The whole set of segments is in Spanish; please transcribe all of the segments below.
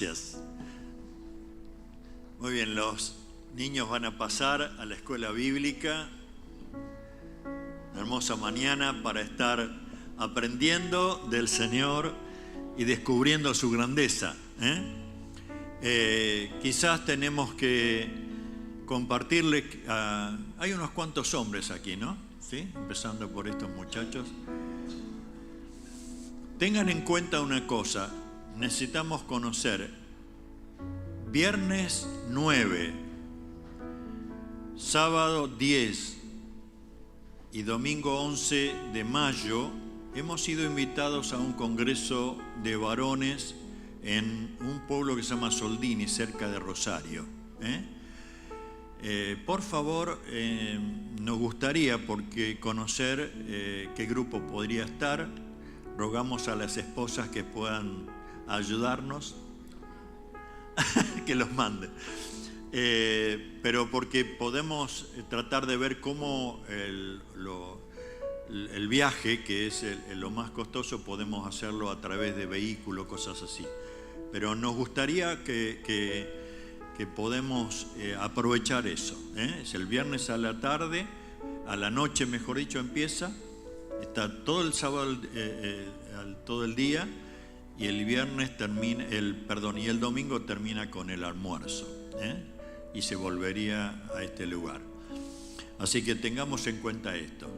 Gracias. Muy bien, los niños van a pasar a la escuela bíblica. Una hermosa mañana para estar aprendiendo del Señor y descubriendo su grandeza. Quizás tenemos que compartirle. Hay unos cuantos hombres aquí, ¿no? ¿Sí? Empezando por estos muchachos. Tengan en cuenta una cosa. Necesitamos conocer. Viernes 9, sábado 10 y domingo 11 de mayo hemos sido invitados a un congreso de varones en un pueblo que se llama Soldini, cerca de Rosario. Por favor, nos gustaría conocer qué grupo podría estar. Rogamos a las esposas que puedan ayudarnos. Que los mande. Pero porque podemos tratar de ver cómo el viaje, que es lo más costoso, podemos hacerlo a través de vehículos, cosas así. Pero nos gustaría que podemos aprovechar eso. Es el viernes a la tarde, a la noche mejor dicho, empieza. Está todo el sábado, todo el día. Y el viernes termina, y el domingo termina con el almuerzo, y se volvería a este lugar. Así que tengamos en cuenta esto,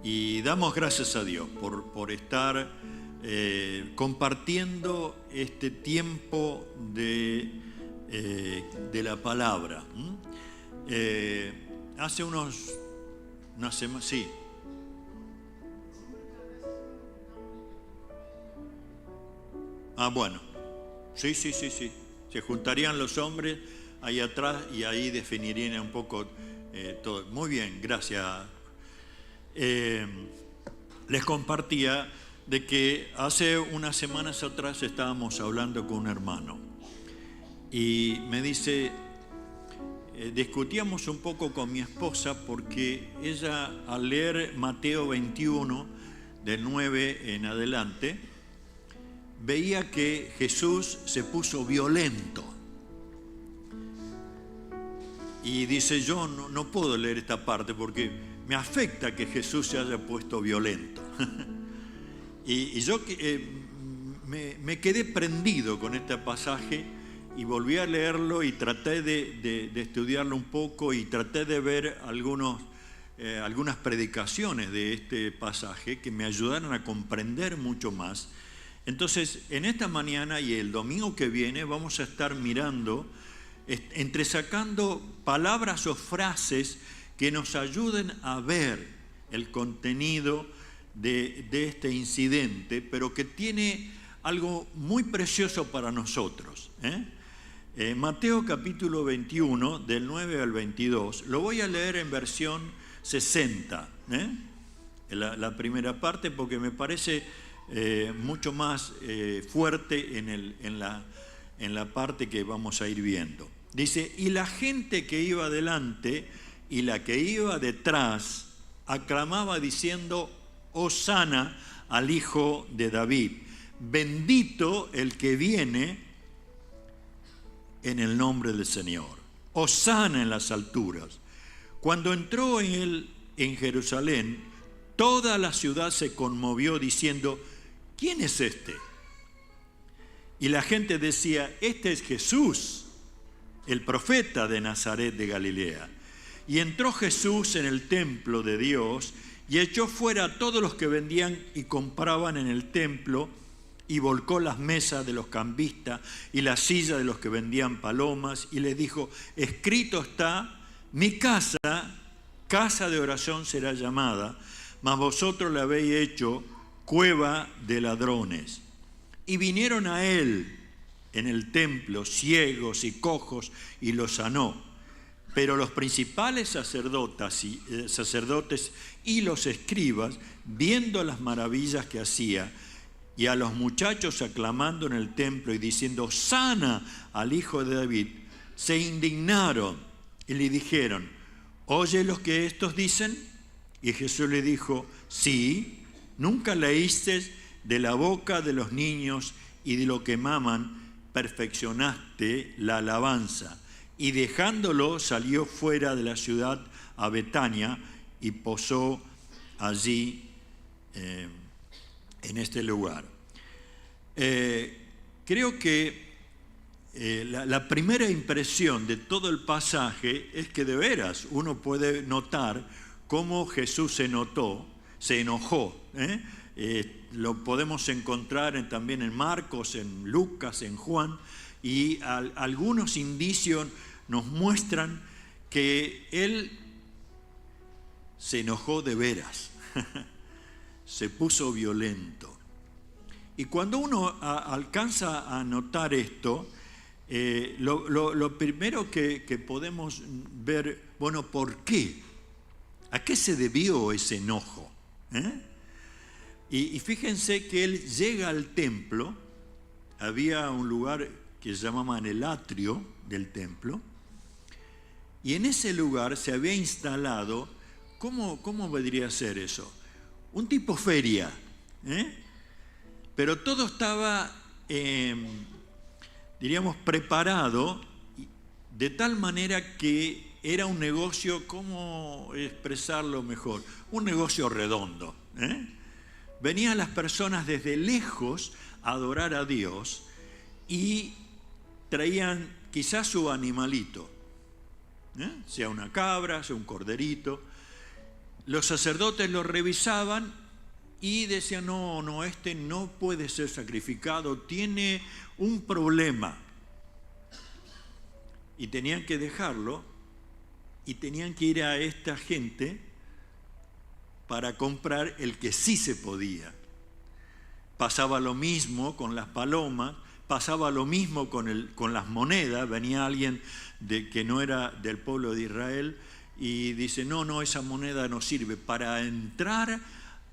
y damos gracias a Dios por estar compartiendo este tiempo de la palabra. Hace una semana, sí. Bueno, sí. Se juntarían los hombres ahí atrás y ahí definirían un poco todo. Muy bien, gracias. Les compartía de que hace unas semanas atrás estábamos hablando con un hermano y me dice, discutíamos un poco con mi esposa porque ella al leer Mateo 21 del 9 en adelante, veía que Jesús se puso violento. Y dice, yo no puedo leer esta parte porque me afecta que Jesús se haya puesto violento. y yo me quedé prendido con este pasaje y volví a leerlo y traté de estudiarlo un poco y traté de ver algunas predicaciones de este pasaje que me ayudaron a comprender mucho más. Entonces, en esta mañana y el domingo que viene vamos a estar mirando, entresacando palabras o frases que nos ayuden a ver el contenido de este incidente, pero que tiene algo muy precioso para nosotros. Mateo capítulo 21, del 9 al 22, lo voy a leer en versión 60, la primera parte, porque me parece mucho más fuerte en la parte que vamos a ir viendo. Dice, y la gente que iba delante y la que iba detrás aclamaba diciendo, Hosana al Hijo de David, bendito el que viene en el nombre del Señor, Hosana en las alturas. Cuando entró él en Jerusalén, toda la ciudad se conmovió diciendo, ¿quién es este? Y la gente decía, este es Jesús, el profeta de Nazaret de Galilea. Y entró Jesús en el templo de Dios y echó fuera a todos los que vendían y compraban en el templo y volcó las mesas de los cambistas y las sillas de los que vendían palomas y les dijo, escrito está, mi casa, casa de oración será llamada, mas vosotros la habéis hecho cueva de ladrones. Y vinieron a él en el templo ciegos y cojos y los sanó. Pero los principales sacerdotes y los escribas, viendo las maravillas que hacía, y a los muchachos aclamando en el templo y diciendo, sana al Hijo de David, se indignaron y le dijeron, ¿oye lo que estos dicen? Y Jesús le dijo, sí. ¿Nunca leíste de la boca de los niños y de lo que maman perfeccionaste la alabanza. Y dejándolo, salió fuera de la ciudad a Betania y posó allí en este lugar. Creo que la primera impresión de todo el pasaje es que de veras uno puede notar cómo Jesús se enojó. Lo podemos encontrar también en Marcos, en Lucas, en Juan, y algunos indicios nos muestran que él se enojó de veras, se puso violento. Y cuando uno alcanza a notar esto, lo primero que podemos ver, bueno, ¿por qué? ¿A qué se debió ese enojo? Y fíjense que él llega al templo, había un lugar que se llamaban el atrio del templo, y en ese lugar se había instalado, ¿cómo vendría a ser eso? Un tipo feria, pero todo estaba, diríamos, preparado de tal manera que era un negocio, ¿cómo expresarlo mejor? Un negocio redondo. Venían las personas desde lejos a adorar a Dios y traían quizás su animalito, sea una cabra, sea un corderito. Los sacerdotes lo revisaban y decían, no, este no puede ser sacrificado, tiene un problema. Y tenían que dejarlo y tenían que ir a esta gente para comprar el que sí se podía. Pasaba lo mismo con las palomas, pasaba lo mismo con las monedas. Venía alguien que no era del pueblo de Israel y dice, no, esa moneda no sirve. Para entrar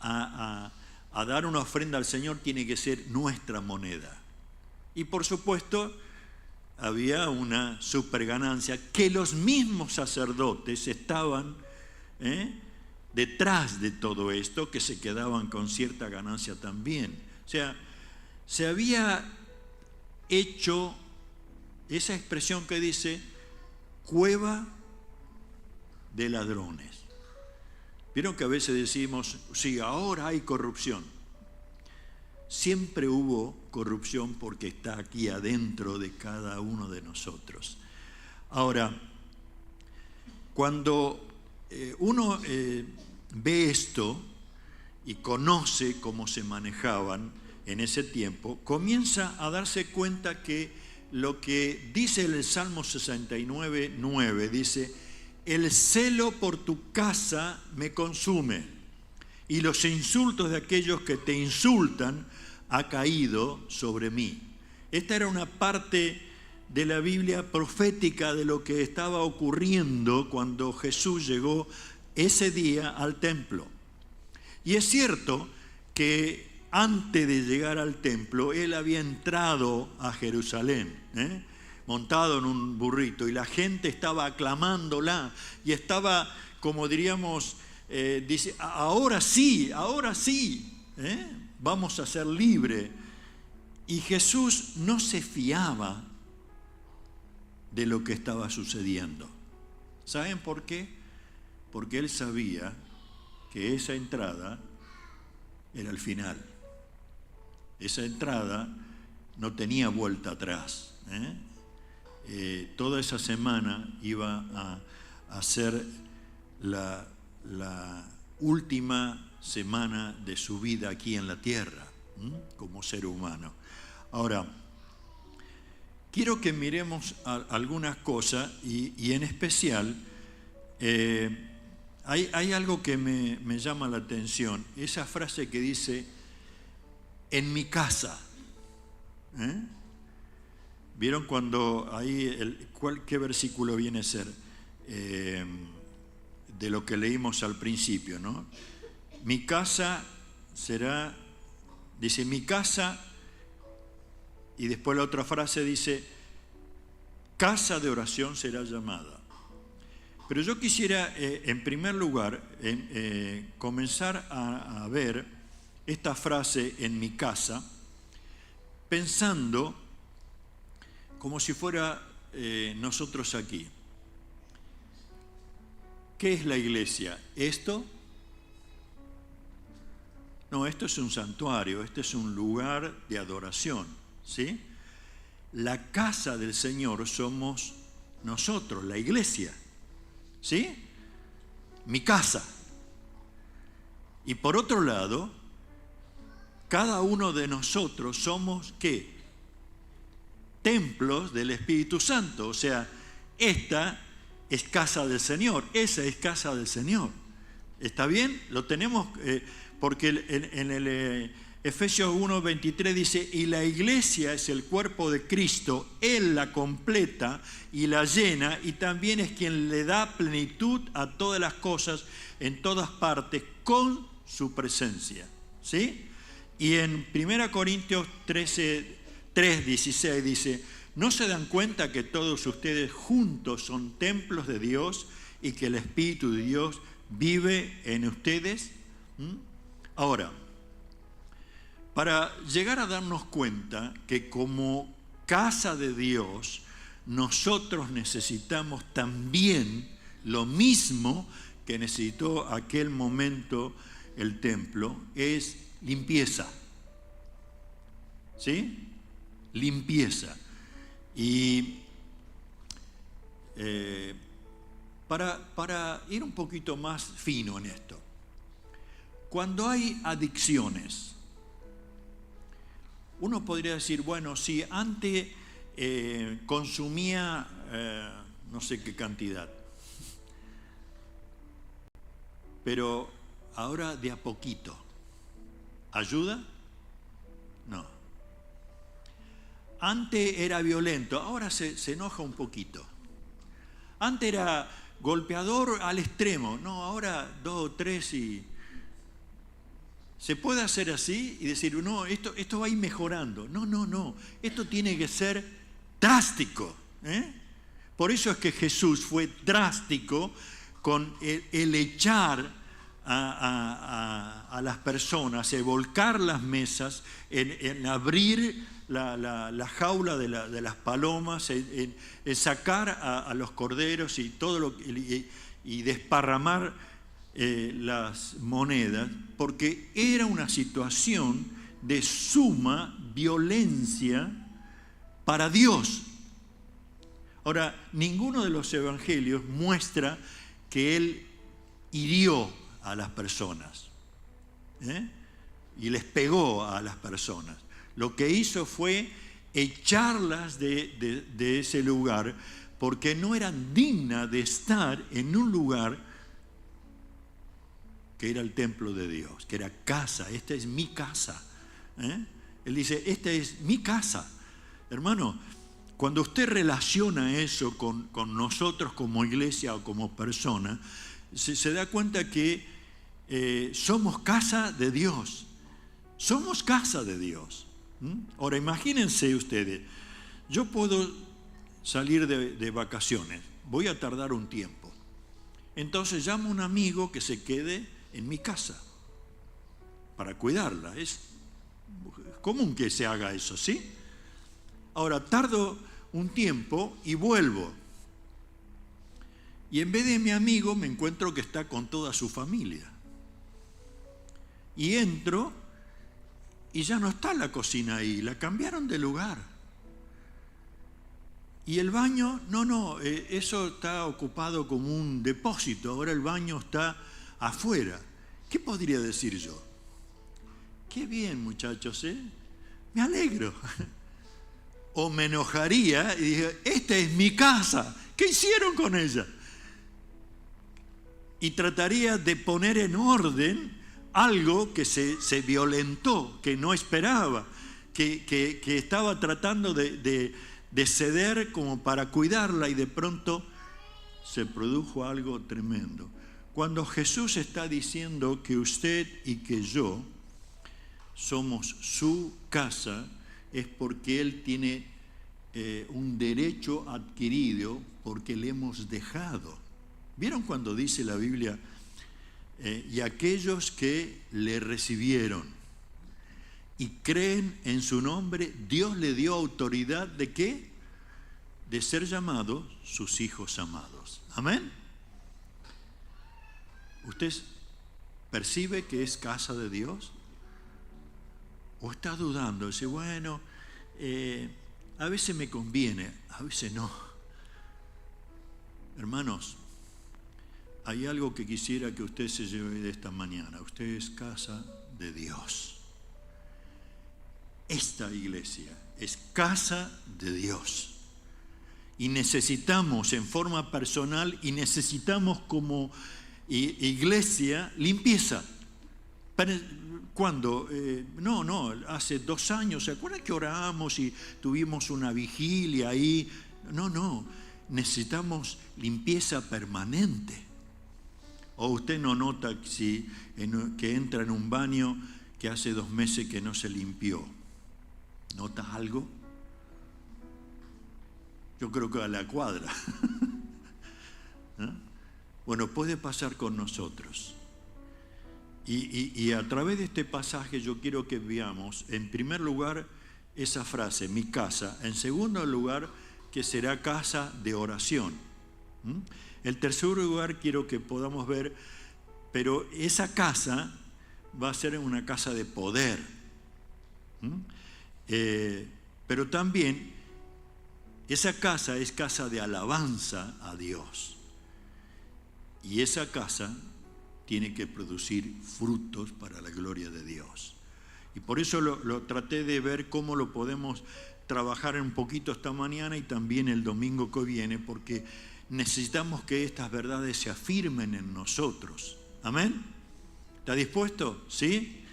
a dar una ofrenda al Señor tiene que ser nuestra moneda. Y por supuesto había una superganancia que los mismos sacerdotes estaban detrás de todo esto, que se quedaban con cierta ganancia también. O sea, se había hecho esa expresión que dice cueva de ladrones. Vieron que a veces decimos, sí, ahora hay corrupción. Siempre hubo corrupción porque está aquí adentro de cada uno de nosotros. Ahora, cuando uno ve esto y conoce cómo se manejaban en ese tiempo, comienza a darse cuenta que lo que dice el Salmo 69:9, dice, el celo por tu casa me consume y los insultos de aquellos que te insultan ha caído sobre mí. Esta era una parte de la Biblia profética de lo que estaba ocurriendo cuando Jesús llegó ese día al templo. Y es cierto que antes de llegar al templo, él había entrado a Jerusalén, montado en un burrito, y la gente estaba aclamándola, y estaba, como diríamos, dice, ahora sí, vamos a ser libres. Y Jesús no se fiaba de lo que estaba sucediendo. ¿Saben por qué? Porque él sabía que esa entrada era el final. Esa entrada no tenía vuelta atrás. Toda esa semana iba a ser la última semana de su vida aquí en la tierra, como ser humano. Ahora, quiero que miremos algunas cosas y en especial hay algo que me llama la atención. Esa frase que dice, en mi casa. ¿Vieron cuando ahí, qué versículo viene a ser? De lo que leímos al principio, ¿no? Mi casa será, dice, mi casa, y después la otra frase dice, casa de oración será llamada. Pero yo quisiera, en primer lugar, comenzar a ver esta frase, en mi casa, pensando como si fuera nosotros aquí. ¿Qué es la iglesia? ¿Esto? No, esto es un santuario, este es un lugar de adoración, ¿sí? La casa del Señor somos nosotros, la iglesia, ¿sí? Mi casa. Y por otro lado, cada uno de nosotros somos, ¿qué? Templos del Espíritu Santo. O sea, esta es casa del Señor, esa es casa del Señor. ¿Está bien? Lo tenemos, porque en el Efesios 1:23 dice, y la iglesia es el cuerpo de Cristo, Él la completa y la llena, y también es quien le da plenitud a todas las cosas en todas partes con su presencia. ¿Sí? Y en 1 Corintios 3:16 dice, ¿no se dan cuenta que todos ustedes juntos son templos de Dios y que el Espíritu de Dios vive en ustedes? Ahora, para llegar a darnos cuenta que como casa de Dios, nosotros necesitamos también lo mismo que necesitó aquel momento el templo, es limpieza. ¿Sí? Limpieza. Y para ir un poquito más fino en esto, cuando hay adicciones, uno podría decir, bueno, si antes consumía no sé qué cantidad, pero ahora de a poquito, ¿ayuda? No. Antes era violento, ahora se enoja un poquito. Antes era golpeador al extremo, no, ahora 2 o 3 y... ¿Se puede hacer así y decir, no, esto va a ir mejorando? No, esto tiene que ser drástico. Por eso es que Jesús fue drástico con el echar a las personas, el volcar las mesas, en abrir la jaula de las palomas, en sacar a los corderos y todo y desparramar las monedas, porque era una situación de suma violencia para Dios. Ahora, ninguno de los evangelios muestra que Él hirió a las personas y les pegó a las personas. Lo que hizo fue echarlas de ese lugar porque no eran dignas de estar en un lugar que era el templo de Dios, que era casa. Esta es mi casa. Él dice, esta es mi casa. Hermano, cuando usted relaciona eso con nosotros como iglesia o como persona, se da cuenta que somos casa de Dios. Somos casa de Dios. Ahora, imagínense ustedes, yo puedo salir de vacaciones, voy a tardar un tiempo. Entonces llamo a un amigo que se quede en mi casa para cuidarla. Es común que se haga eso, ¿sí? Ahora, tardo un tiempo y vuelvo. Y en vez de mi amigo me encuentro que está con toda su familia. Y entro y ya no está la cocina ahí, la cambiaron de lugar. Y el baño, no, eso está ocupado como un depósito, ahora el baño está afuera. ¿Qué podría decir yo? Qué bien, muchachos, me alegro. O me enojaría y dije, esta es mi casa, ¿qué hicieron con ella? Y trataría de poner en orden algo que se violentó, que no esperaba, que estaba tratando de ceder como para cuidarla, y de pronto se produjo algo tremendo. Cuando Jesús está diciendo que usted y que yo somos su casa, es porque Él tiene un derecho adquirido, porque le hemos dejado. ¿Vieron cuando dice la Biblia, y aquellos que le recibieron y creen en su nombre, Dios le dio autoridad de qué? de ser llamados sus hijos amados. Amén. ¿Usted percibe que es casa de Dios? ¿O está dudando? Dice, bueno, a veces me conviene, a veces no. Hermanos, hay algo que quisiera que usted se lleve de esta mañana. Usted es casa de Dios. Esta iglesia es casa de Dios. Y necesitamos en forma personal y necesitamos como iglesia limpieza. ¿Cuándo? No, hace 2 años. ¿Se acuerdan que oramos y tuvimos una vigilia ahí? No, necesitamos limpieza permanente. ¿O usted no nota que entra en un baño que hace 2 meses que no se limpió? ¿Nota algo? Yo creo que a la cuadra. ¿No? Bueno, puede pasar con nosotros. Y a través de este pasaje yo quiero que veamos, en primer lugar, esa frase, mi casa. En segundo lugar, que será casa de oración. El tercer lugar quiero que podamos ver, pero esa casa va a ser una casa de poder. Pero también esa casa es casa de alabanza a Dios. Y esa casa tiene que producir frutos para la gloria de Dios. Y por eso lo traté de ver cómo lo podemos trabajar un poquito esta mañana y también el domingo que viene, porque necesitamos que estas verdades se afirmen en nosotros. ¿Amén? ¿Está dispuesto? ¿Sí?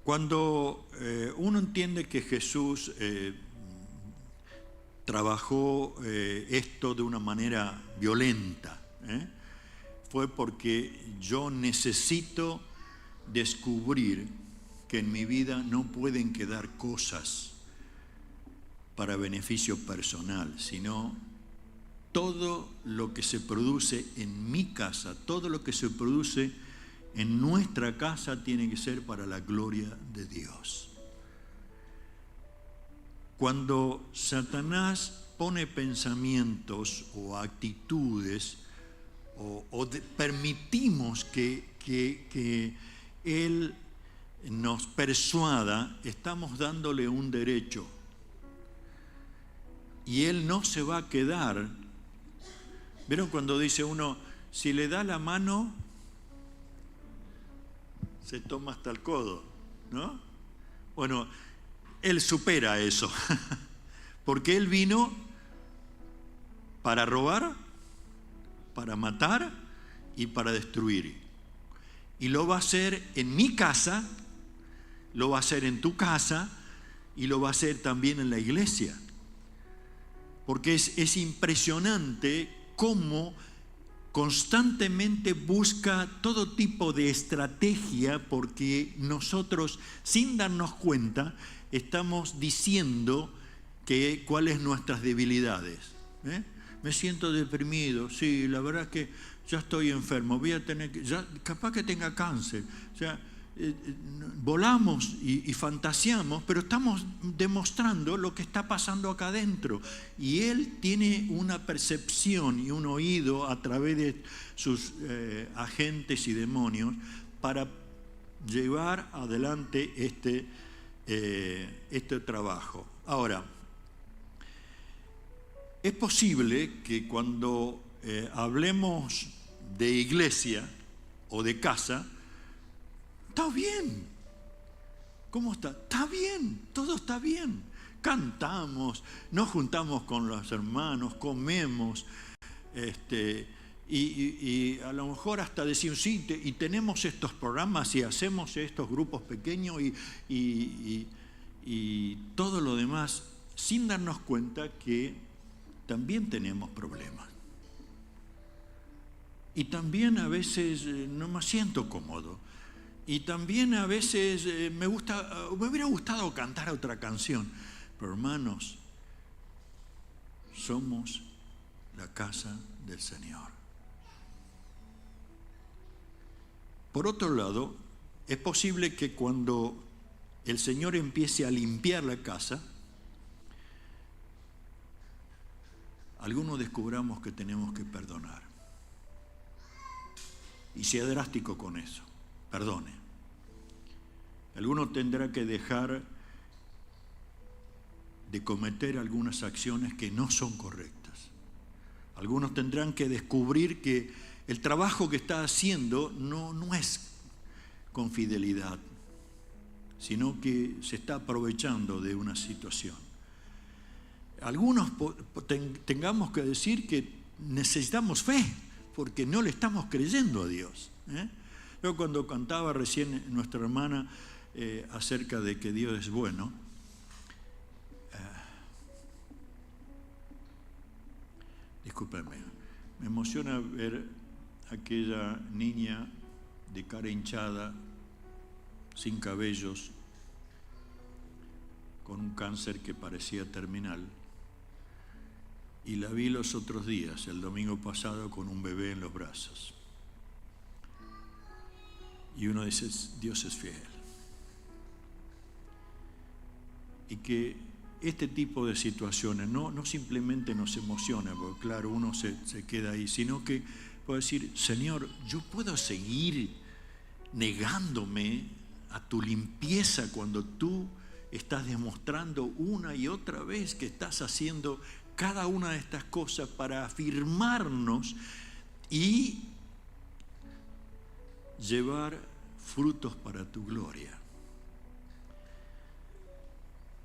Cuando uno entiende que Jesús trabajó esto de una manera violenta, fue porque yo necesito descubrir que en mi vida no pueden quedar cosas para beneficio personal, sino todo lo que se produce en mi casa, todo lo que se produce en nuestra casa tiene que ser para la gloria de Dios. Cuando Satanás pone pensamientos o actitudes permitimos que él nos persuada, estamos dándole un derecho. Y él no se va a quedar. ¿Vieron cuando dice uno, si le da la mano, se toma hasta el codo, ¿no? Bueno, él supera eso, porque él vino para robar, para matar y para destruir. Y lo va a hacer en mi casa, lo va a hacer en tu casa y lo va a hacer también en la iglesia. Porque es impresionante cómo constantemente busca todo tipo de estrategia, porque nosotros, sin darnos cuenta, estamos diciendo cuáles son nuestras debilidades. Me siento deprimido, sí, la verdad es que ya estoy enfermo, voy a tener que, capaz que tenga cáncer. O sea, volamos y fantaseamos, pero estamos demostrando lo que está pasando acá adentro. Y él tiene una percepción y un oído a través de sus agentes y demonios para llevar adelante este trabajo. Ahora, es posible que cuando hablemos de iglesia o de casa, está bien. ¿Cómo está? Está bien, todo está bien. Cantamos, nos juntamos con los hermanos, comemos, y a lo mejor hasta decimos, sí, y tenemos estos programas y hacemos estos grupos pequeños y todo lo demás, sin darnos cuenta que también tenemos problemas. Y también a veces no me siento cómodo. Y también a veces me hubiera gustado cantar otra canción. Pero hermanos, somos la casa del Señor. Por otro lado, es posible que cuando el Señor empiece a limpiar la casa, algunos descubramos que tenemos que perdonar. Y sea drástico con eso, perdone. Alguno tendrá que dejar de cometer algunas acciones que no son correctas. Algunos tendrán que descubrir que el trabajo que está haciendo no es con fidelidad, sino que se está aprovechando de una situación. Algunos tengamos que decir que necesitamos fe, porque no le estamos creyendo a Dios. Yo cuando cantaba recién nuestra hermana acerca de que Dios es bueno, discúlpenme, me emociona ver aquella niña de cara hinchada, sin cabellos, con un cáncer que parecía terminal. Y la vi los otros días, el domingo pasado, con un bebé en los brazos. Y uno dice, Dios es fiel. Y que este tipo de situaciones no simplemente nos emociona, porque claro, uno se queda ahí, sino que puede decir, Señor, yo puedo seguir negándome a tu limpieza cuando tú estás demostrando una y otra vez que estás haciendo cada una de estas cosas para afirmarnos y llevar frutos para tu gloria.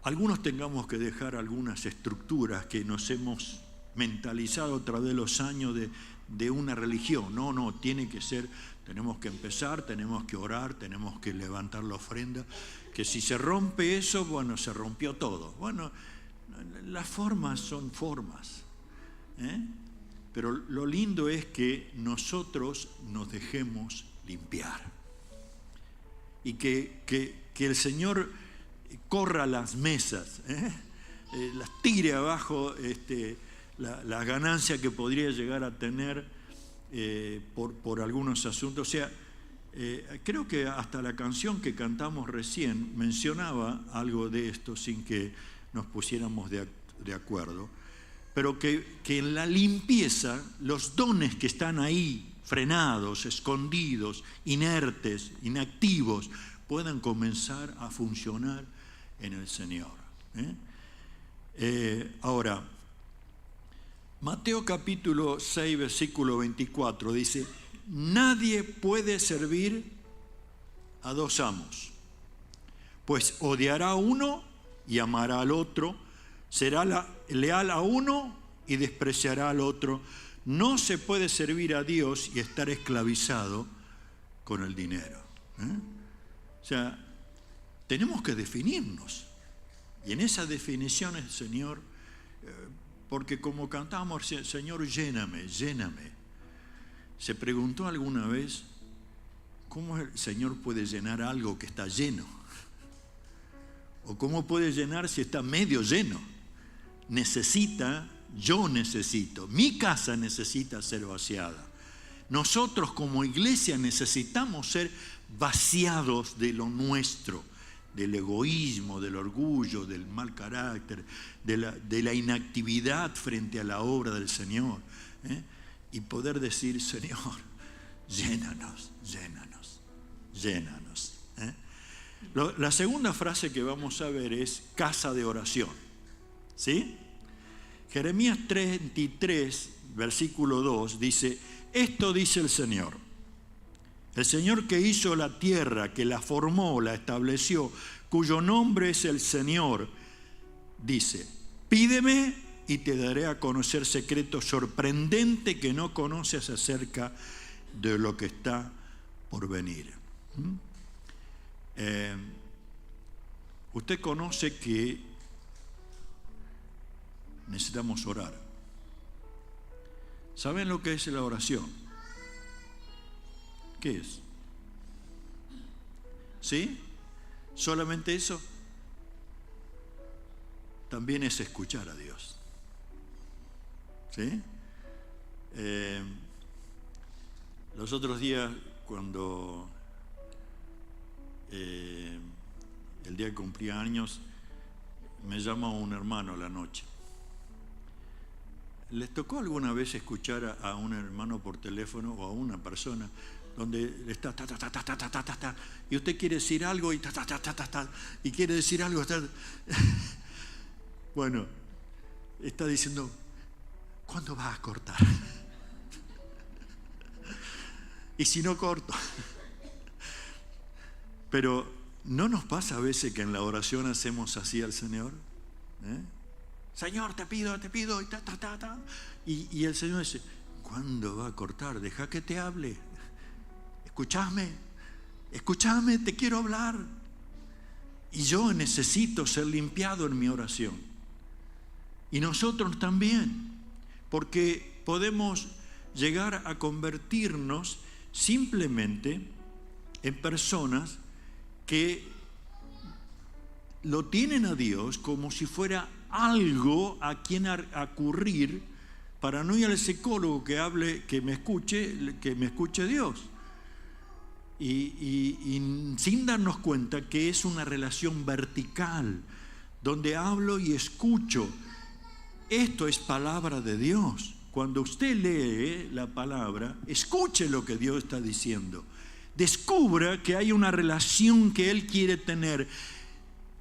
Algunos tengamos que dejar algunas estructuras que nos hemos mentalizado a través de los años de una religión. No, tiene que ser, tenemos que empezar, tenemos que orar, tenemos que levantar la ofrenda, que si se rompe eso, bueno, se rompió todo. Bueno, las formas son formas, pero lo lindo es que nosotros nos dejemos limpiar y que el Señor corra las mesas, las tire abajo la ganancia que podría llegar a tener por algunos asuntos. O sea, creo que hasta la canción que cantamos recién mencionaba algo de esto sin que nos pusiéramos de acuerdo, pero que en la limpieza los dones que están ahí frenados, escondidos, inertes, inactivos, puedan comenzar a funcionar en el Señor. Ahora, Mateo capítulo 6, versículo 24 dice, nadie puede servir a dos amos, pues odiará a uno y amará al otro, será leal a uno y despreciará al otro. No se puede servir a Dios y estar esclavizado con el dinero. O sea, tenemos que definirnos. Y en esas definiciones, Señor, porque como cantábamos, Señor, lléname, lléname. ¿Se preguntó alguna vez cómo el Señor puede llenar algo que está lleno? ¿O cómo puede llenar si está medio lleno? Yo necesito, mi casa necesita ser vaciada. Nosotros como iglesia necesitamos ser vaciados de lo nuestro, del egoísmo, del orgullo, del mal carácter, de la inactividad frente a la obra del Señor, y poder decir, Señor, llénanos, llénanos, llénanos. La segunda frase que vamos a ver es casa de oración. ¿Sí? Jeremías 33, versículo 2 dice, esto dice el Señor que hizo la tierra, que la formó, la estableció, cuyo nombre es el Señor, dice, pídeme y te daré a conocer secretos sorprendentes que no conoces acerca de lo que está por venir. Usted conoce que necesitamos orar. ¿Saben lo que es la oración? ¿Qué es? ¿Sí? ¿Solamente eso? También es escuchar a Dios. ¿Sí? Los otros días, cuando el día que cumplía años, me llamó un hermano a la noche. ¿Les tocó alguna vez escuchar a un hermano por teléfono o a una persona donde está ta, ta, ta, ta, ta, ta, ta, ta, y usted quiere decir algo y ta, ta, ta, ta, ta, ta, y quiere decir algo? Bueno, está diciendo, ¿cuándo vas a cortar? Y si no corto. Pero ¿no nos pasa a veces que en la oración hacemos así al Señor? Señor, te pido, y ta, ta, ta, ta. Y el Señor dice, ¿cuándo va a cortar? Deja que te hable. Escúchame, te quiero hablar. Y yo necesito ser limpiado en mi oración. Y nosotros también, porque podemos llegar a convertirnos simplemente en personas que lo tienen a Dios como si fuera algo a quien acudir para no ir al psicólogo que hable, que me escuche Dios. Y sin darnos cuenta que es una relación vertical, donde hablo y escucho. Esto es palabra de Dios. Cuando usted lee la palabra, escuche lo que Dios está diciendo. Descubra que hay una relación que Él quiere tener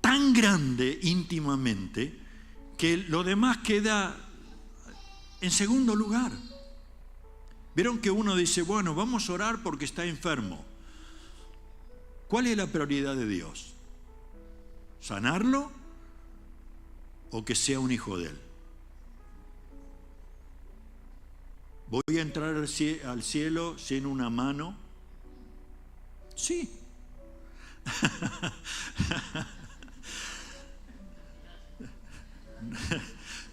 tan grande íntimamente que lo demás queda en segundo lugar. Vieron que uno dice, bueno, vamos a orar porque está enfermo. ¿Cuál es la prioridad de Dios? ¿Sanarlo o que sea un hijo de Él? ¿Voy a entrar al cielo sin una mano? Sí.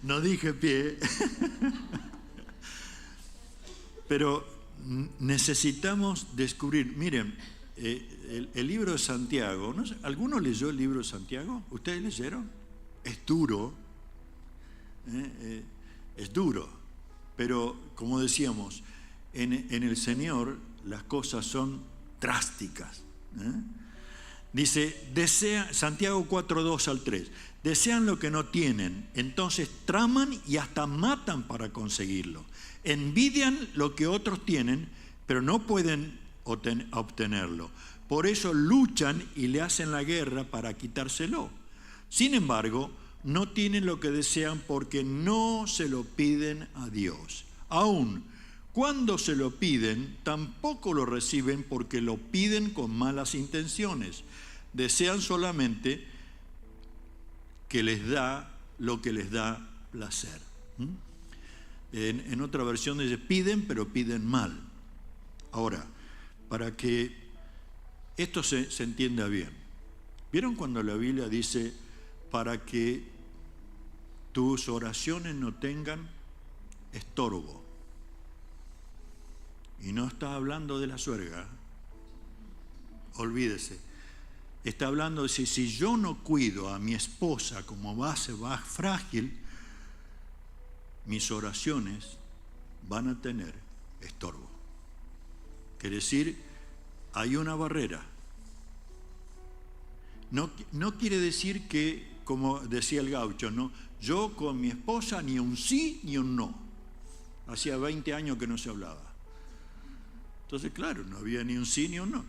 No dije pie. Pero necesitamos descubrir. Miren, el libro de Santiago, ¿no? ¿Alguno leyó el libro de Santiago? ¿Ustedes leyeron? Es duro. Es duro. Pero, como decíamos, en el Señor las cosas son drásticas. Dice, Santiago 4:2 al 3, desean lo que no tienen, entonces traman y hasta matan para conseguirlo. Envidian lo que otros tienen, pero no pueden obtenerlo. Por eso luchan y le hacen la guerra para quitárselo. Sin embargo, no tienen lo que desean porque no se lo piden a Dios. Aún cuando se lo piden, tampoco lo reciben porque lo piden con malas intenciones. Desean solamente que les da lo que les da placer. En otra versión dice, piden, pero piden mal. Ahora, para que esto se entienda bien, ¿vieron cuando la Biblia dice, para que tus oraciones no tengan estorbo? Y no está hablando de la suegra, olvídese. Está hablando de si yo no cuido a mi esposa como base frágil, mis oraciones van a tener estorbo. Quiere decir, hay una barrera. No quiere decir que, como decía el gaucho, ¿no? Yo con mi esposa ni un sí ni un no. Hacía 20 años que no se hablaba. Entonces, claro, no había ni un sí ni un no.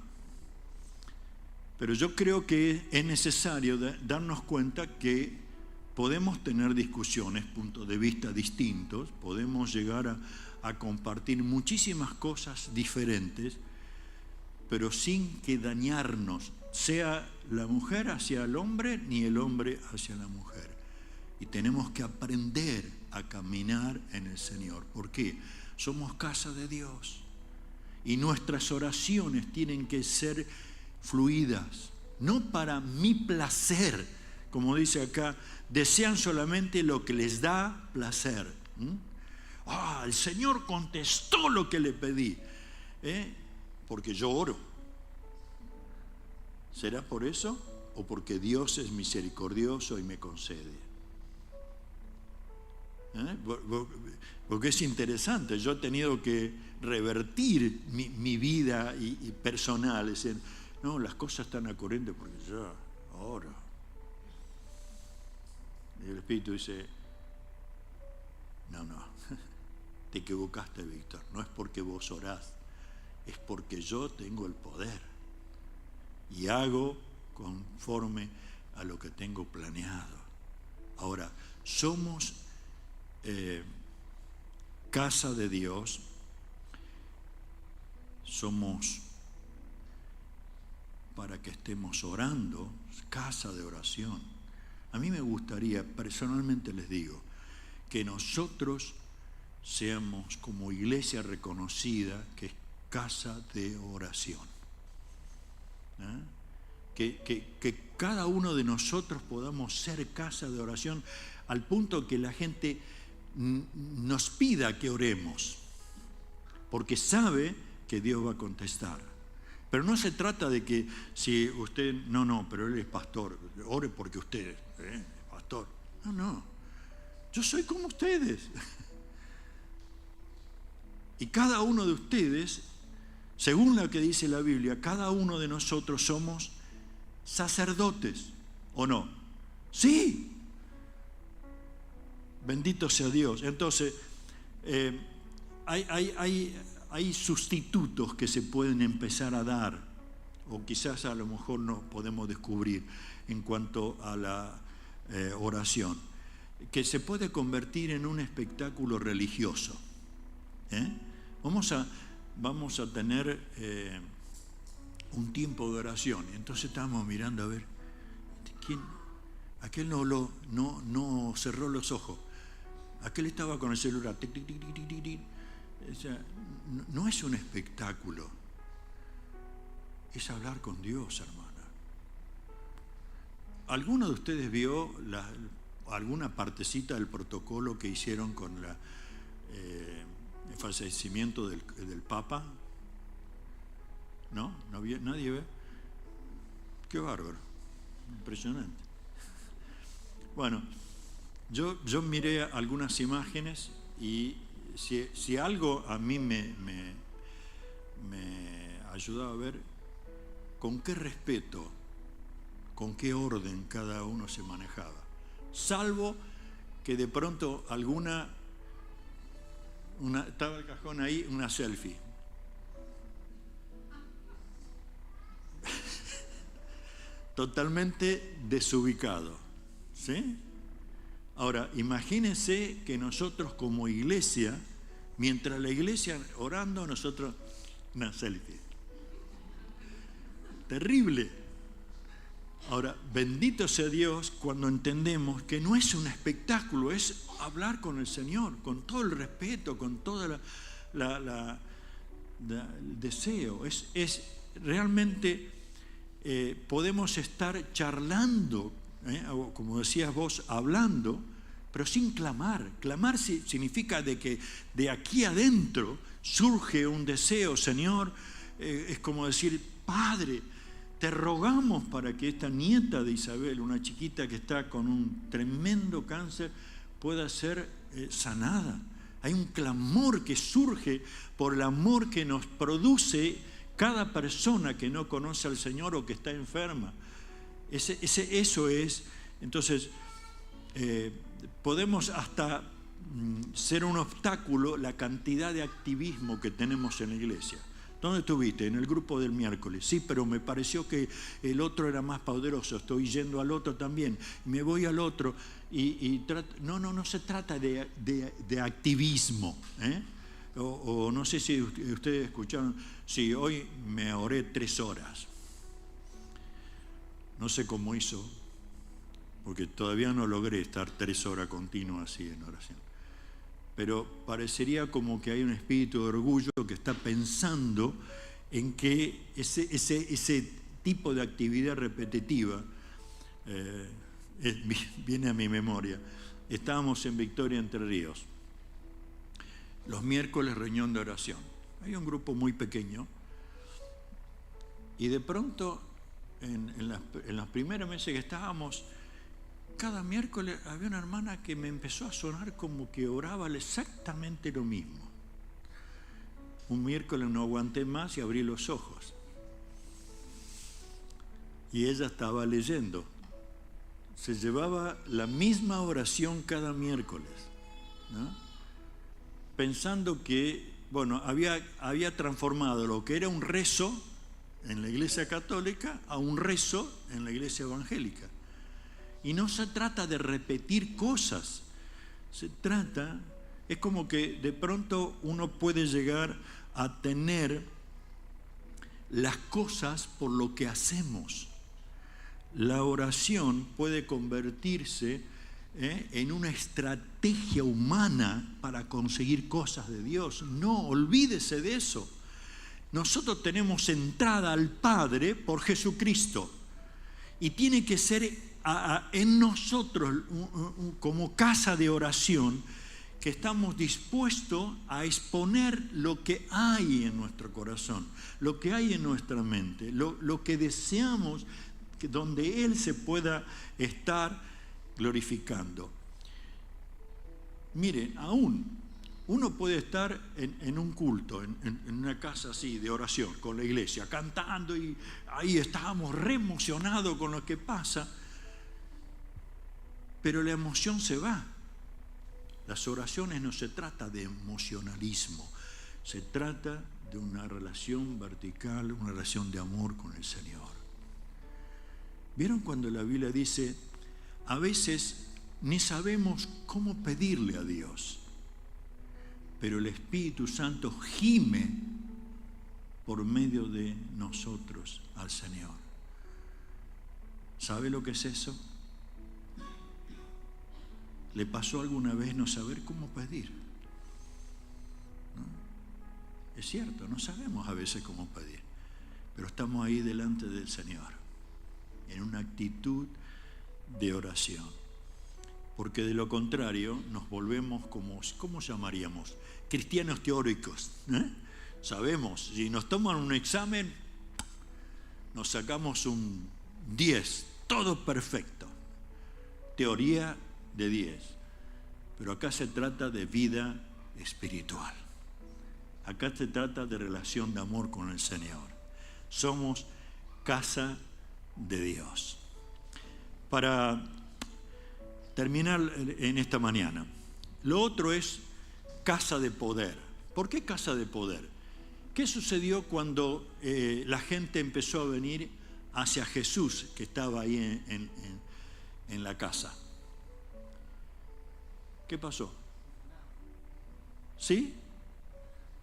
Pero yo creo que es necesario darnos cuenta que podemos tener discusiones, puntos de vista distintos, podemos llegar a compartir muchísimas cosas diferentes, pero sin que dañarnos, sea la mujer hacia el hombre ni el hombre hacia la mujer. Y tenemos que aprender a caminar en el Señor. ¿Por qué? Somos casa de Dios. Y nuestras oraciones tienen que ser fluidas, no para mi placer, como dice acá, desean solamente lo que les da placer. El Señor contestó lo que le pedí, porque yo oro. ¿Será por eso o porque Dios es misericordioso y me concede? Porque es interesante, yo he tenido que revertir mi vida y personal, es decir, no, las cosas están a corriente porque yo oro. Y el Espíritu dice, no, te equivocaste, Víctor. No es porque vos orás, es porque yo tengo el poder y hago conforme a lo que tengo planeado. Ahora, somos casa de Dios, somos para que estemos orando, casa de oración. A mí me gustaría, personalmente les digo, que nosotros seamos como iglesia reconocida que es casa de oración. Que cada uno de nosotros podamos ser casa de oración al punto que la gente nos pida que oremos, porque sabe que Dios va a contestar. Pero no se trata de que si usted, no, pero él es pastor, ore porque usted es pastor. No, yo soy como ustedes. Y cada uno de ustedes, según lo que dice la Biblia, cada uno de nosotros somos sacerdotes, ¿o no? Sí. Bendito sea Dios. Entonces, hay sustitutos que se pueden empezar a dar, o quizás a lo mejor no podemos descubrir en cuanto a la oración, que se puede convertir en un espectáculo religioso. Vamos a tener un tiempo de oración. Entonces estamos mirando a ver, ¿quién? Aquel no cerró los ojos. Aquel estaba con el celular. Tic, tic, tic, tic, tic, tic. O sea, no es un espectáculo. Es hablar con Dios, hermana. ¿Alguno de ustedes vio alguna partecita del protocolo que hicieron con el fallecimiento del Papa? ¿No? ¿No vio? ¿Nadie ve? Qué bárbaro. Impresionante. Bueno, yo miré algunas imágenes y si algo a mí me ayudaba a ver con qué respeto, con qué orden cada uno se manejaba. Salvo que de pronto estaba el cajón ahí, una selfie. Totalmente desubicado. ¿Sí? Ahora, imagínense que nosotros como iglesia, mientras la iglesia orando, nosotros, una selfie. Terrible. Ahora, bendito sea Dios cuando entendemos que no es un espectáculo, es hablar con el Señor, con todo el respeto, con todo el deseo. Es realmente podemos estar charlando, o como decías vos, hablando, pero sin clamar. Clamar significa de que de aquí adentro surge un deseo. Señor, es como decir, Padre, te rogamos para que esta nieta de Isabel, una chiquita que está con un tremendo cáncer, pueda ser sanada. Hay un clamor que surge por el amor que nos produce cada persona que no conoce al Señor o que está enferma. Eso es. Entonces, podemos hasta ser un obstáculo la cantidad de activismo que tenemos en la iglesia. ¿Dónde estuviste? En el grupo del miércoles. Sí, pero me pareció que el otro era más poderoso. Estoy yendo al otro también. Me voy al otro. No se trata de activismo. O no sé si ustedes escucharon. Sí, hoy me oré 3 horas. No sé cómo hizo, porque todavía no logré estar 3 horas continuas así en oración. Pero parecería como que hay un espíritu de orgullo que está pensando en que ese tipo de actividad repetitiva viene a mi memoria. Estábamos en Victoria, Entre Ríos. Los miércoles, reunión de oración. Hay un grupo muy pequeño. Y de pronto, en los primeros meses que estábamos, cada miércoles había una hermana que me empezó a sonar como que oraba exactamente lo mismo. Un miércoles no aguanté más y abrí los ojos. Y ella estaba leyendo se llevaba la misma oración cada miércoles, ¿no? Pensando que, bueno, había transformado lo que era un rezo en la iglesia católica a un rezo en la iglesia evangélica. Y no se trata de repetir cosas, es como que de pronto uno puede llegar a tener las cosas por lo que hacemos. La oración puede convertirse en una estrategia humana para conseguir cosas de Dios. No, olvídese de eso. Nosotros tenemos entrada al Padre por Jesucristo y tiene que ser en nosotros como casa de oración que estamos dispuestos a exponer lo que hay en nuestro corazón, lo que hay en nuestra mente, lo que deseamos, donde Él se pueda estar glorificando. Miren, aún uno puede estar en un culto, en una casa así de oración, con la iglesia, cantando, y ahí estábamos re emocionados con lo que pasa, pero la emoción se va. Las oraciones no se trata de emocionalismo, se trata de una relación vertical, una relación de amor con el Señor. ¿Vieron cuando la Biblia dice, a veces ni sabemos cómo pedirle a Dios, pero el Espíritu Santo gime por medio de nosotros al Señor? ¿Sabe lo que es eso? ¿Le pasó alguna vez no saber cómo pedir? ¿No? Es cierto, no sabemos a veces cómo pedir, pero estamos ahí delante del Señor, en una actitud de oración. Porque de lo contrario nos volvemos como, ¿cómo llamaríamos? Cristianos teóricos, ¿eh? Sabemos, si nos toman un examen, nos sacamos un 10, todo perfecto. Teoría de 10. Pero acá se trata de vida espiritual. Acá se trata de relación de amor con el Señor. Somos casa de Dios. Para terminar en esta mañana, lo otro es casa de poder. ¿Por qué casa de poder? ¿Qué sucedió cuando la gente empezó a venir hacia Jesús, que estaba ahí en la casa? ¿Qué pasó? ¿Sí?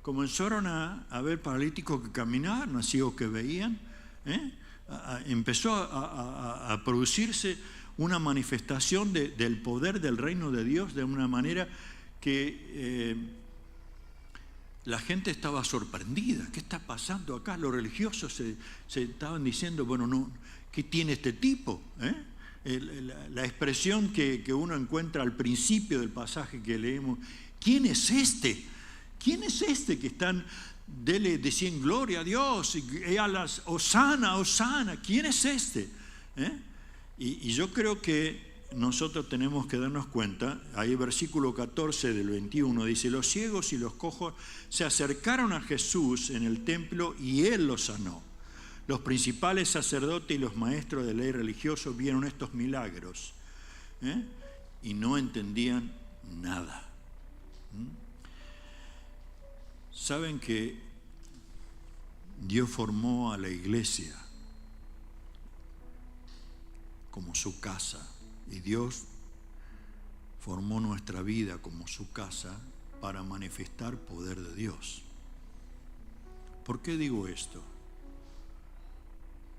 Comenzaron a ver paralíticos que caminaban, ciegos que veían, empezó a producirse una manifestación del poder del reino de Dios de una manera que la gente estaba sorprendida. ¿Qué está pasando acá? Los religiosos se estaban diciendo, bueno, no, ¿qué tiene este tipo? La expresión que uno encuentra al principio del pasaje que leemos, ¿quién es este? ¿Quién es este que están, decían gloria a Dios y a las hosana, hosana? ¿Quién es este? Y yo creo que nosotros tenemos que darnos cuenta, ahí versículo 14 del 21 dice, los ciegos y los cojos se acercaron a Jesús en el templo y Él los sanó. Los principales sacerdotes y los maestros de ley religiosos vieron estos milagros y no entendían nada. ¿Saben que Dios formó a la iglesia como su casa? Y Dios formó nuestra vida como su casa para manifestar poder de Dios. ¿Por qué digo esto?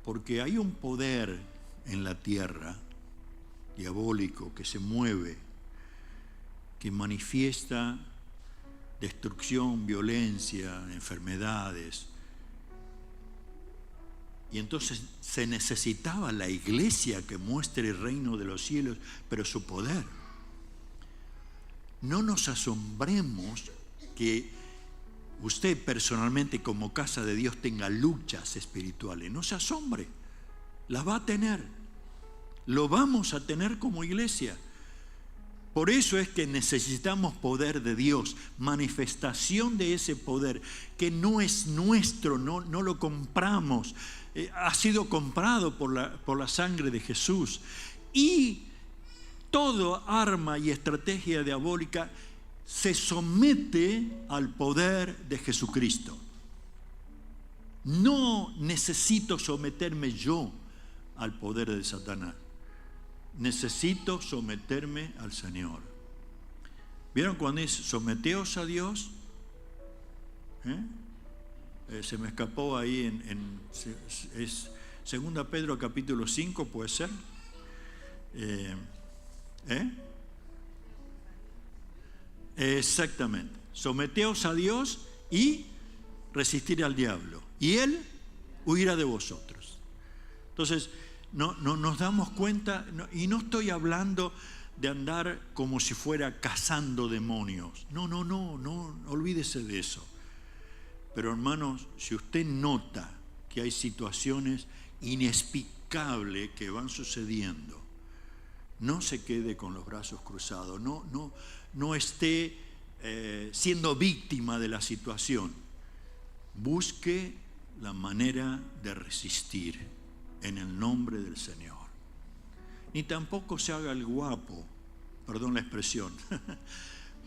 Porque hay un poder en la tierra diabólico que se mueve, que manifiesta destrucción, violencia, enfermedades. Y entonces se necesitaba la iglesia que muestre el reino de los cielos, pero su poder. No nos asombremos que usted personalmente como casa de Dios tenga luchas espirituales. No se asombre, las va a tener. Lo vamos a tener como iglesia. Por eso es que necesitamos poder de Dios, manifestación de ese poder que no es nuestro, no lo compramos, ha sido comprado por la sangre de Jesús. Y toda arma y estrategia diabólica se somete al poder de Jesucristo. No necesito someterme yo al poder de Satanás. Necesito someterme al Señor. ¿Vieron cuando es someteos a Dios? Se me escapó ahí es 2 Pedro capítulo 5, ¿puede ser? Exactamente. Someteos a Dios y resistir al diablo, y él huirá de vosotros. Entonces, no nos damos cuenta, y no estoy hablando de andar como si fuera cazando demonios. No, olvídese de eso. Pero hermanos, si usted nota que hay situaciones inexplicables que van sucediendo, no se quede con los brazos cruzados, no esté siendo víctima de la situación. Busque la manera de resistir en el nombre del Señor. Ni tampoco se haga el guapo, perdón la expresión,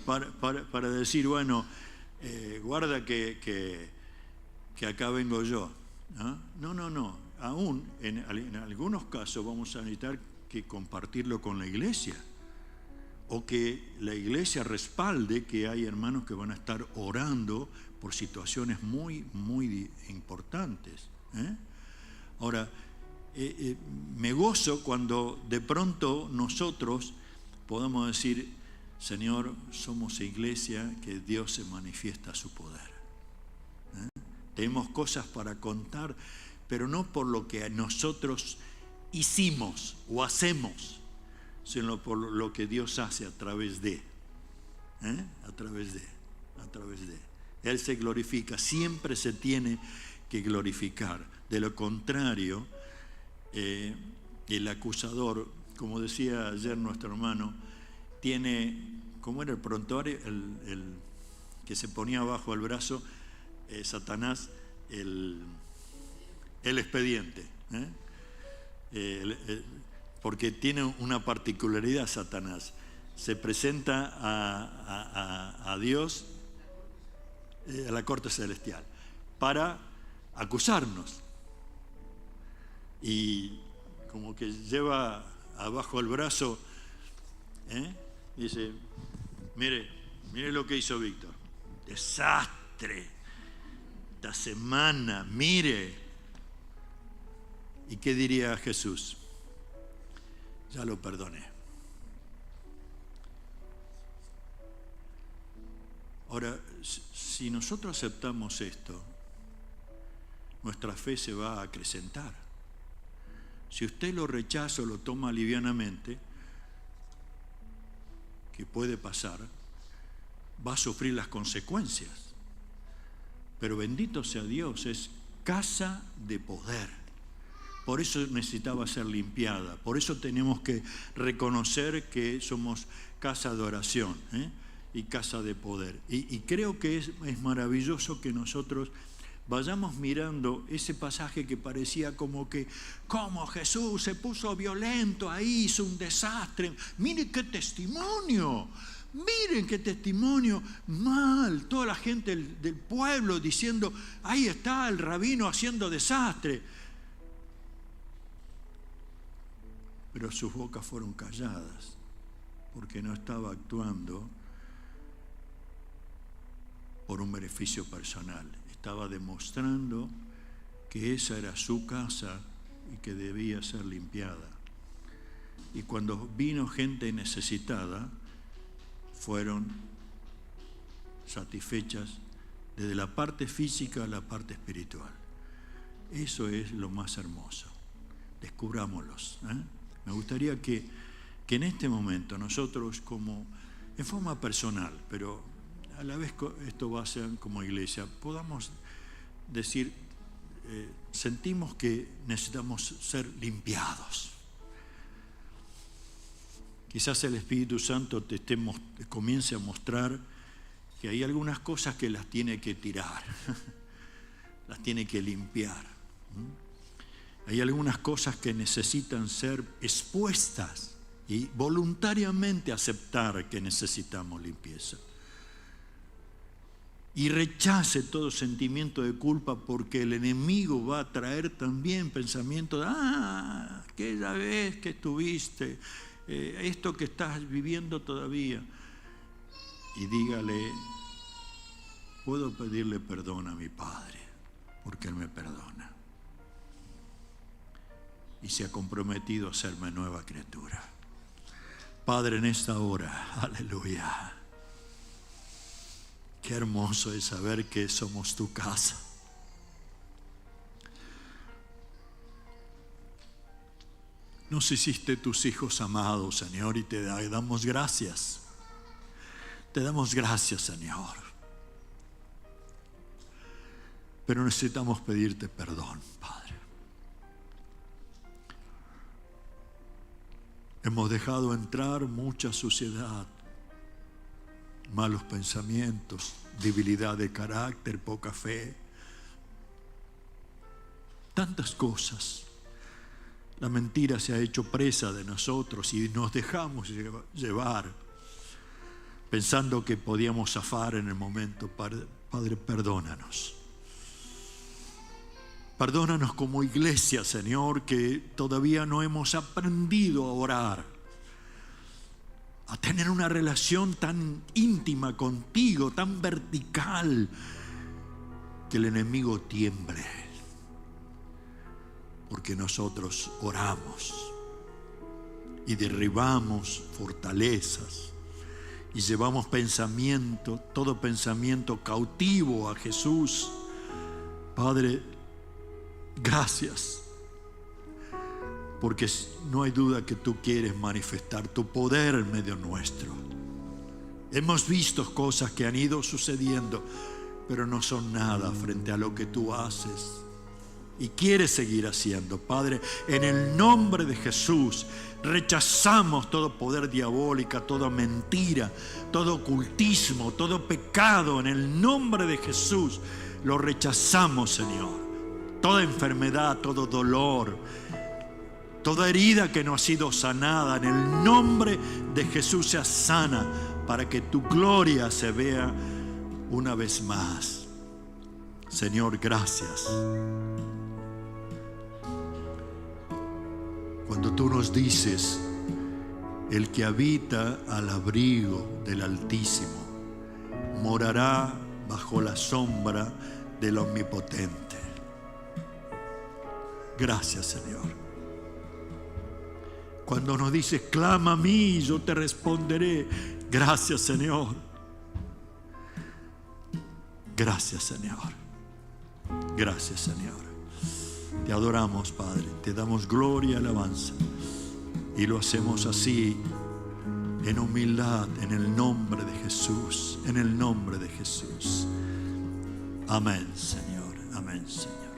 para decir, bueno, guarda que acá vengo yo. No. Aún en algunos casos vamos a necesitar que compartirlo con la iglesia, o que la iglesia respalde que hay hermanos que van a estar orando por situaciones muy, muy importantes. Ahora, me gozo cuando de pronto nosotros podamos decir, Señor, somos iglesia que Dios se manifiesta a su poder. Tenemos cosas para contar, pero no por lo que nosotros hicimos o hacemos, sino por lo que Dios hace a través de. A través de. Él se glorifica, siempre se tiene que glorificar. De lo contrario, el acusador, como decía ayer nuestro hermano, tiene, ¿cómo era el prontuario? El que se ponía abajo el brazo, Satanás, el expediente. Porque tiene una particularidad Satanás. Se presenta a Dios, a la corte celestial, para acusarnos. Y como que lleva abajo el brazo, dice, mire lo que hizo Víctor. Desastre. Esta semana, mire. ¿Y qué diría Jesús? Ya lo perdoné. Ahora, si nosotros aceptamos esto, nuestra fe se va a acrecentar. Si usted lo rechaza o lo toma livianamente, que puede pasar, va a sufrir las consecuencias. Pero bendito sea Dios, es casa de poder. Por eso necesitaba ser limpiada. Por eso tenemos que reconocer que somos casa de oración y casa de poder. Y creo que es maravilloso que nosotros vayamos mirando ese pasaje que parecía como Jesús se puso violento ahí, hizo un desastre. Miren qué testimonio. Miren qué testimonio mal. Toda la gente del pueblo diciendo, ahí está el rabino haciendo desastre. Pero sus bocas fueron calladas, porque no estaba actuando por un beneficio personal. Estaba demostrando que esa era su casa y que debía ser limpiada. Y cuando vino gente necesitada, fueron satisfechas desde la parte física a la parte espiritual. Eso es lo más hermoso. Descubrámoslos. Me gustaría que en este momento nosotros, como en forma personal, pero a la vez esto va a ser como iglesia, podamos decir, sentimos que necesitamos ser limpiados. Quizás el Espíritu Santo te comience a mostrar que hay algunas cosas que las tiene que tirar, las tiene que limpiar. Hay algunas cosas que necesitan ser expuestas y voluntariamente aceptar que necesitamos limpieza. Y rechace todo sentimiento de culpa, porque el enemigo va a traer también pensamientos de, aquella vez que estuviste, esto que estás viviendo todavía. Y dígale, puedo pedirle perdón a mi Padre, porque Él me perdona. Y se ha comprometido a hacerme nueva criatura. Padre, en esta hora, aleluya. Qué hermoso es saber que somos tu casa. Nos hiciste tus hijos amados, Señor, y te damos gracias. Te damos gracias, Señor. Pero necesitamos pedirte perdón, Padre. Hemos dejado entrar mucha suciedad, malos pensamientos, debilidad de carácter, poca fe, tantas cosas. La mentira se ha hecho presa de nosotros y nos dejamos llevar pensando que podíamos zafar en el momento. Padre, perdónanos. Perdónanos como iglesia, Señor, que todavía no hemos aprendido a orar, a tener una relación tan íntima contigo, tan vertical, que el enemigo tiemble, porque nosotros oramos y derribamos fortalezas y llevamos todo pensamiento cautivo a Jesús. Padre, gracias, porque no hay duda que tú quieres manifestar tu poder en medio nuestro. Hemos visto cosas que han ido sucediendo, pero no son nada frente a lo que tú haces y quieres seguir haciendo. Padre, en el nombre de Jesús, rechazamos todo poder diabólico, toda mentira, todo ocultismo, todo pecado. En el nombre de Jesús lo rechazamos, Señor. Toda enfermedad, todo dolor, toda herida que no ha sido sanada, en el nombre de Jesús sea sana, para que tu gloria se vea una vez más. Señor, gracias. Cuando tú nos dices, el que habita al abrigo del Altísimo morará bajo la sombra del Omnipotente. Gracias, Señor. Cuando nos dices, clama a mí, yo te responderé. Gracias, Señor. Gracias, Señor. Gracias, Señor. Te adoramos, Padre. Te damos gloria y alabanza. Y lo hacemos así, en humildad, en el nombre de Jesús. En el nombre de Jesús. Amén, Señor. Amén, Señor.